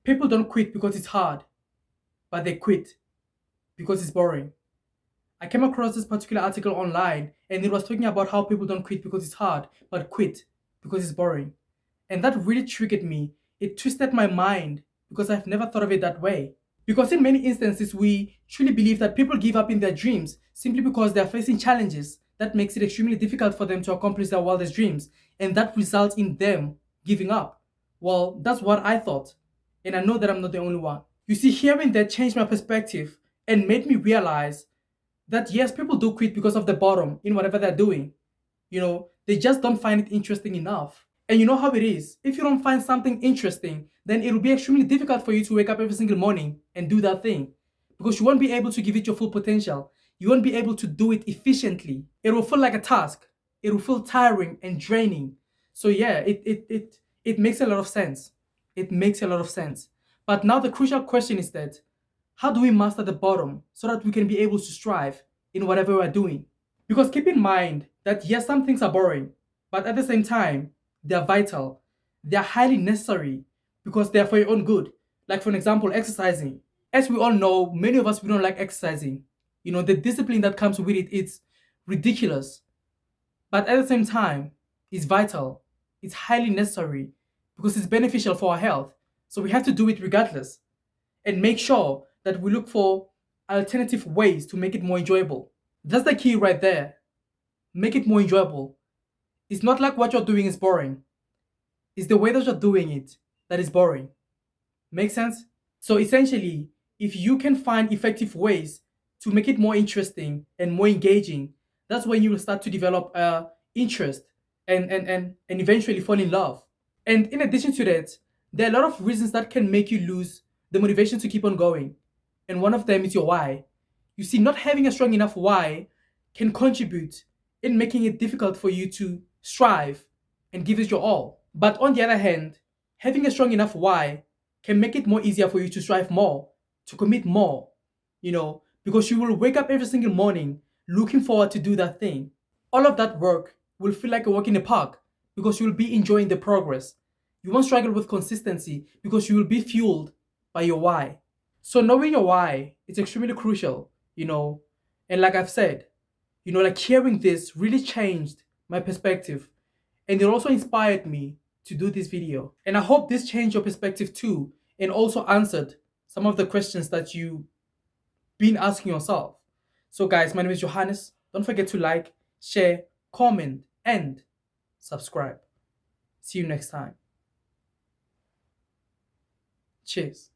People don't quit because it's hard, but they quit because it's boring. I came across this particular article online and it was talking about how people don't quit because it's hard, but quit because it's boring. And that really triggered me. It twisted my mind because I've never thought of it that way. Because in many instances, we truly believe that people give up in their dreams simply because they are facing challenges that makes it extremely difficult for them to accomplish their wildest dreams, and that results in them giving up. Well, that's what I thought, and I know that I'm not the only one. You see, hearing that changed my perspective and made me realize that yes, people do quit because of the bottom in whatever they're doing. They just don't find it interesting enough. And you know how it is. If you don't find something interesting, then it will be extremely difficult for you to wake up every single morning and do that thing because you won't be able to give it your full potential. You won't be able to do it efficiently. It will feel like a task. It will feel tiring and draining. So yeah, it makes a lot of sense. It makes a lot of sense. But now the crucial question is that how do we master the bottom so that we can be able to strive in whatever we're doing? Because keep in mind that yes, some things are boring, but at the same time, they're vital. They're highly necessary because they're for your own good. Like, for an example, exercising. As we all know, many of us, we don't like exercising. The discipline that comes with it, it's ridiculous. But at the same time, it's vital. It's highly necessary because it's beneficial for our health. So we have to do it regardless and make sure that we look for alternative ways to make it more enjoyable. That's the key right there. Make it more enjoyable. It's not like what you're doing is boring. It's the way that you're doing it that is boring. Make sense? So essentially, if you can find effective ways to make it more interesting and more engaging, that's when you will start to develop interest and eventually fall in love. And in addition to that, there are a lot of reasons that can make you lose the motivation to keep on going. And one of them is your why. You see, not having a strong enough why can contribute in making it difficult for you to strive and give it your all. But on the other hand, having a strong enough why can make it more easier for you to strive more, to commit more, because you will wake up every single morning looking forward to do that thing. All of that work will feel like a walk in the park because you will be enjoying the progress. You won't struggle with consistency because you will be fueled by your why. So knowing your why is extremely crucial, and like I've said, like hearing this really changed my perspective and it also inspired me to do this video. And I hope this changed your perspective too and also answered some of the questions that you've been asking yourself. So guys, my name is Johannes. Don't forget to like, share, comment, and subscribe. See you next time. Cheers.